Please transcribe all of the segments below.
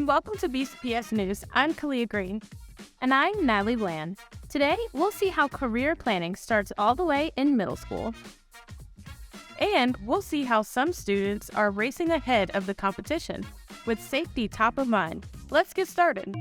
and welcome to BCPS News. I'm Kalia Green. And I'm Natalie Bland. Today, we'll see how career planning starts all the way in middle school. And we'll see how some students are racing ahead of the competition, with safety top of mind. Let's get started.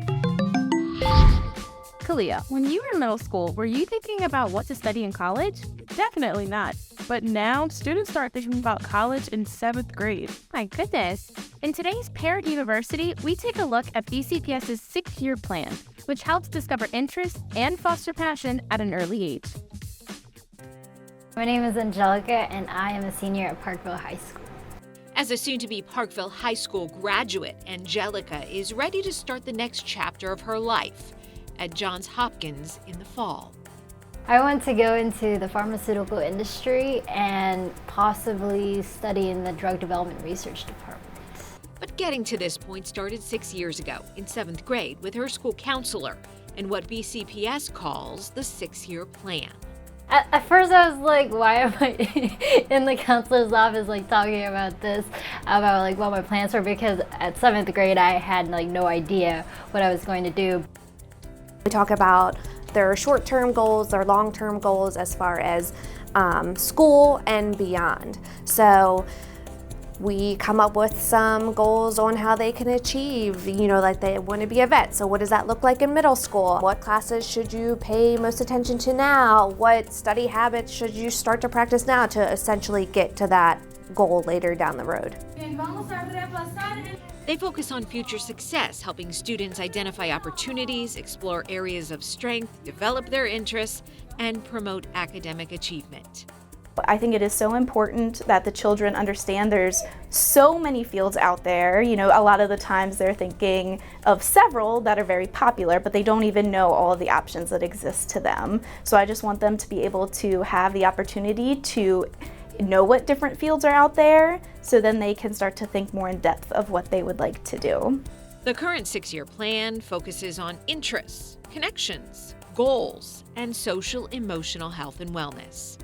Kalia, when you were in middle school, were you thinking about what to study in college? Definitely not. But now, students start thinking about college in 7th grade. My goodness. In today's Parent University, we take a look at BCPS's 6-year plan, which helps discover interest and foster passion at an early age. My name is Angelica, and I am a senior at Parkville High School. As a soon-to-be Parkville High School graduate, Angelica is ready to start the next chapter of her life at Johns Hopkins in the fall. I want to go into the pharmaceutical industry and possibly study in the drug development research department. But getting to this point started 6 years ago in 7th grade with her school counselor and what BCPS calls the 6-year plan. At first I was like, why am I in the counselor's office talking about this, about what my plans were, because at 7th grade I had no idea what I was going to do. We talk about their short-term goals, their long-term goals as far as school and beyond. So we come up with some goals on how they can achieve, like they want to be a vet. So what does that look like in middle school? What classes should you pay most attention to now? What study habits should you start to practice now to essentially get to that goal later down the road? They focus on future success, helping students identify opportunities, explore areas of strength, develop their interests, and promote academic achievement. I think it is so important that the children understand there's so many fields out there. A lot of the times they're thinking of several that are very popular, but they don't even know all of the options that exist to them. So I just want them to be able to have the opportunity to know what different fields are out there, so then they can start to think more in depth of what they would like to do. The current 6-year plan focuses on interests, connections, goals, and social emotional health and wellness.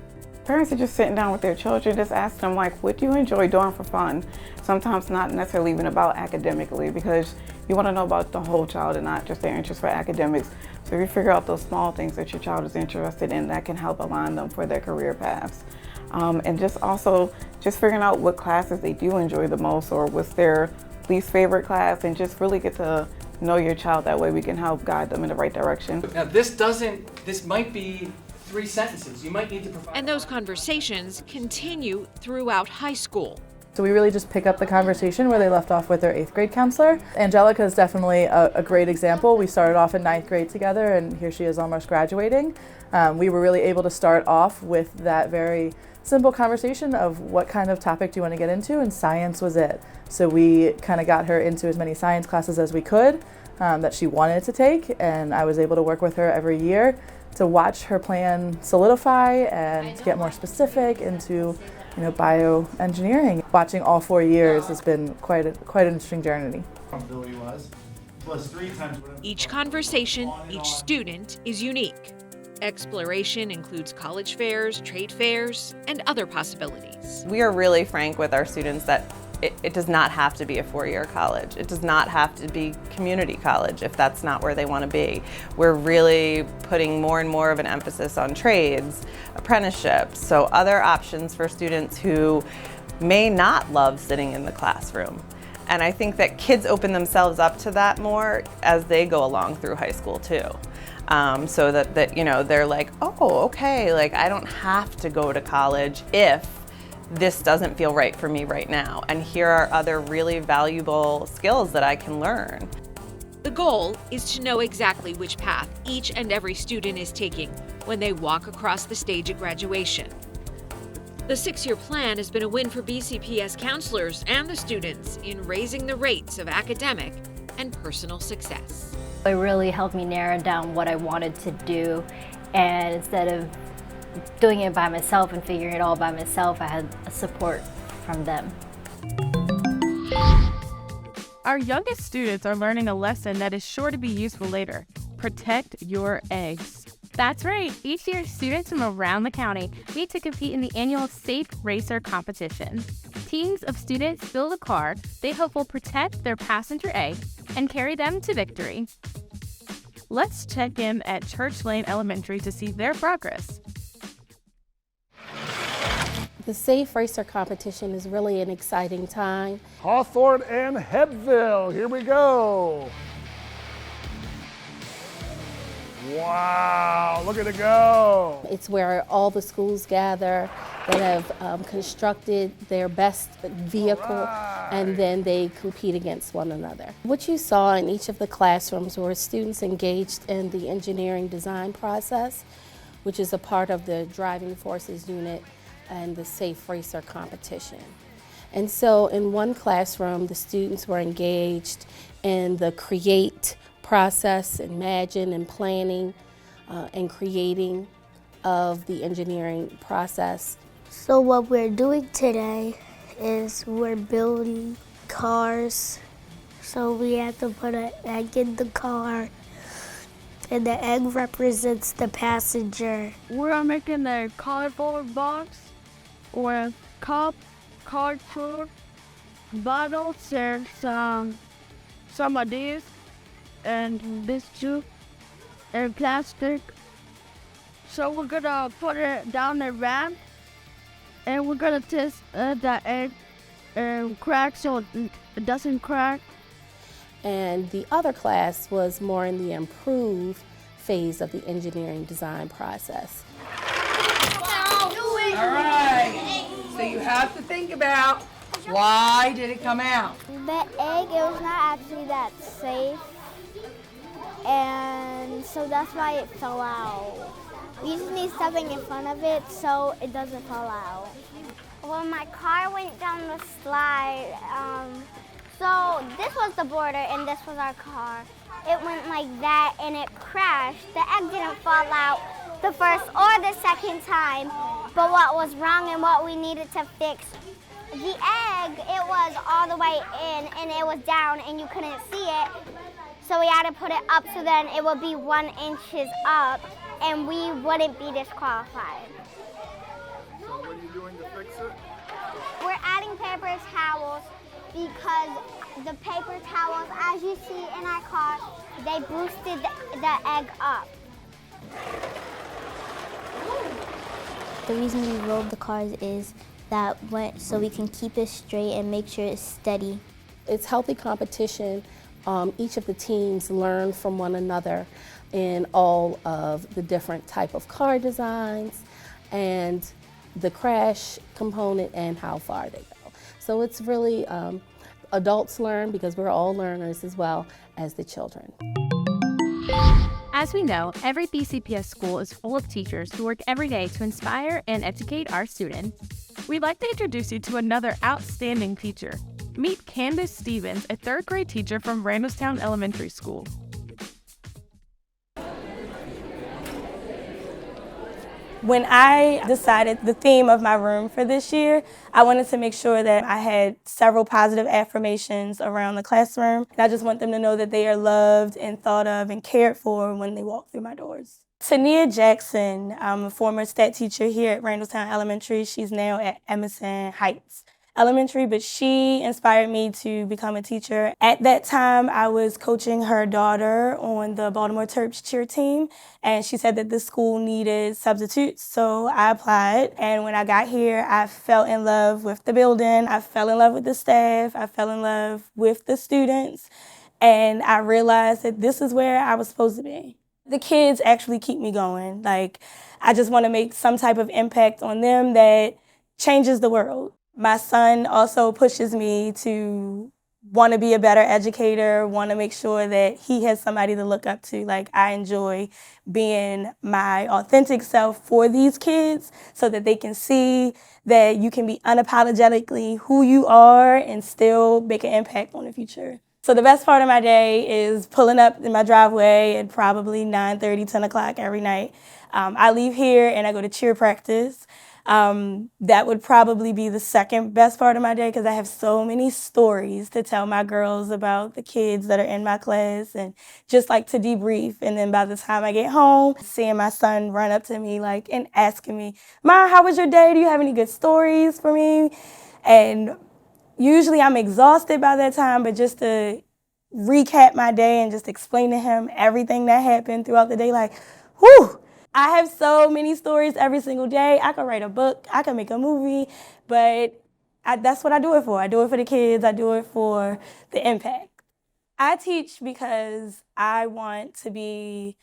Parents are just sitting down with their children, just asking them, what do you enjoy doing for fun? Sometimes not necessarily even about academically, because you want to know about the whole child and not just their interest for academics. So if you figure out those small things that your child is interested in, that can help align them for their career paths. And just figuring out what classes they do enjoy the most, or what's their least favorite class, and just really get to know your child. That way we can help guide them in the right direction. Now this might be 3 sentences. You might need to provide. And those conversations continue throughout high school. So we really just pick up the conversation where they left off with their 8th grade counselor. Angelica is definitely a great example. We started off in 9th grade together, and here she is almost graduating. We were really able to start off with that very simple conversation of what kind of topic do you want to get into, and science was it. So we kind of got her into as many science classes as we could that she wanted to take, and I was able to work with her every year to watch her plan solidify and get more specific into bioengineering. Watching all 4 years has been quite an interesting journey. Each conversation, each student is unique. Exploration includes college fairs, trade fairs, and other possibilities. We are really frank with our students that it does not have to be a 4-year college. It does not have to be community college if that's not where they want to be. We're really putting more and more of an emphasis on trades, apprenticeships, so other options for students who may not love sitting in the classroom. And I think that kids open themselves up to that more as they go along through high school too. So that they're like, oh, okay, I don't have to go to college if this doesn't feel right for me right now. And here are other really valuable skills that I can learn. The goal is to know exactly which path each and every student is taking when they walk across the stage at graduation. The 6-year plan has been a win for BCPS counselors and the students in raising the rates of academic and personal success. It really helped me narrow down what I wanted to do, and instead of doing it by myself and figuring it all by myself, I had support from them. Our youngest students are learning a lesson that is sure to be useful later. Protect your eggs. That's right. Each year, students from around the county meet to compete in the annual Safe Racer competition. Teams of students build a car they hope will protect their passenger A and carry them to victory. Let's check in at Church Lane Elementary to see their progress. The Safe Racer competition is really an exciting time. Hawthorne and Hebbville, here we go. Wow, look at it go. It's where all the schools gather that have constructed their best vehicle, and then they compete against one another. What you saw in each of the classrooms were students engaged in the engineering design process, which is a part of the driving forces unit and the Safe Racer competition. And so in one classroom, the students were engaged in the create process, imagine and planning and creating of the engineering process. So what we're doing today is we're building cars. So we have to put an egg in the car, and the egg represents the passenger. We're making a cardboard box or a cup, cardboard, bottles, and some of these, and this too, and plastic. So we're gonna put it down the ramp, and we're gonna test the egg and crack so it doesn't crack. And the other class was more in the improve phase of the engineering design process. All right, so you have to think about why did it come out? The egg, it was not actually that safe, and so that's why it fell out. We just need something in front of it so it doesn't fall out. Well, my car went down the slide, so this was the border and this was our car. It went like that and it crashed. The egg didn't fall out the first or the second time, but what was wrong and what we needed to fix, the egg, it was all the way in and it was down and you couldn't see it. So we had to put it up so then it would be 1 inch up and we wouldn't be disqualified. So what are you doing to fix it? We're adding paper towels because the paper towels, as you see in our car, they boosted the egg up. The reason we rolled the cars is that so we can keep it straight and make sure it's steady. It's healthy competition. Each of the teams learn from one another in all of the different type of car designs and the crash component and how far they go. So it's really adults learn because we're all learners as well as the children. As we know, every BCPS school is full of teachers who work every day to inspire and educate our students. We'd like to introduce you to another outstanding teacher. Meet Candace Stevens, a 3rd grade teacher from Randallstown Elementary School. When I decided the theme of my room for this year, I wanted to make sure that I had several positive affirmations around the classroom. And I just want them to know that they are loved and thought of and cared for when they walk through my doors. Tania Jackson, I'm a former stat teacher here at Randallstown Elementary. She's now at Emerson Heights Elementary, but she inspired me to become a teacher. At that time, I was coaching her daughter on the Baltimore Terps cheer team, and she said that the school needed substitutes, so I applied. And when I got here, I fell in love with the building, I fell in love with the staff, I fell in love with the students, and I realized that this is where I was supposed to be. The kids actually keep me going. Like, I just want to make some type of impact on them that changes the world. My son also pushes me to want to be a better educator, want to make sure that he has somebody to look up to. Like, I enjoy being my authentic self for these kids so that they can see that you can be unapologetically who you are and still make an impact on the future. So the best part of my day is pulling up in my driveway at probably 9:30, 10 o'clock every night. I leave here and I go to cheer practice. That would probably be the second best part of my day because I have so many stories to tell my girls about the kids that are in my class and just like to debrief. And then by the time I get home, seeing my son run up to me and asking me, "Ma, how was your day? Do you have any good stories for me?" And usually I'm exhausted by that time, but just to recap my day and just explain to him everything that happened throughout the day, like, whew, I have so many stories every single day. I could write a book, I could make a movie, but that's what I do it for. I do it for the kids, I do it for the impact. I teach because I want to be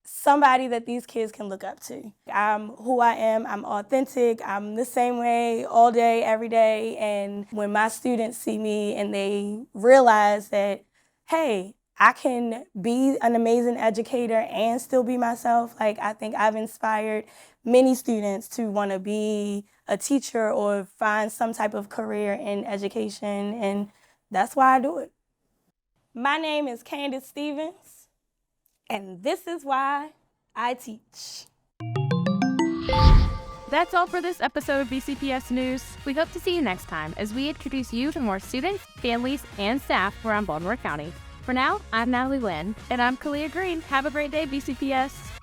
somebody that these kids can look up to. I'm who I am, I'm authentic, I'm the same way all day, every day, and when my students see me and they realize that, hey, I can be an amazing educator and still be myself, like I think I've inspired many students to want to be a teacher or find some type of career in education, and that's why I do it. My name is Candace Stevens, and this is why I teach. That's all for this episode of BCPS News. We hope to see you next time as we introduce you to more students, families, and staff around Baltimore County. For now, I'm Natalie Lynn. And I'm Kalia Green. Have a great day, BCPS.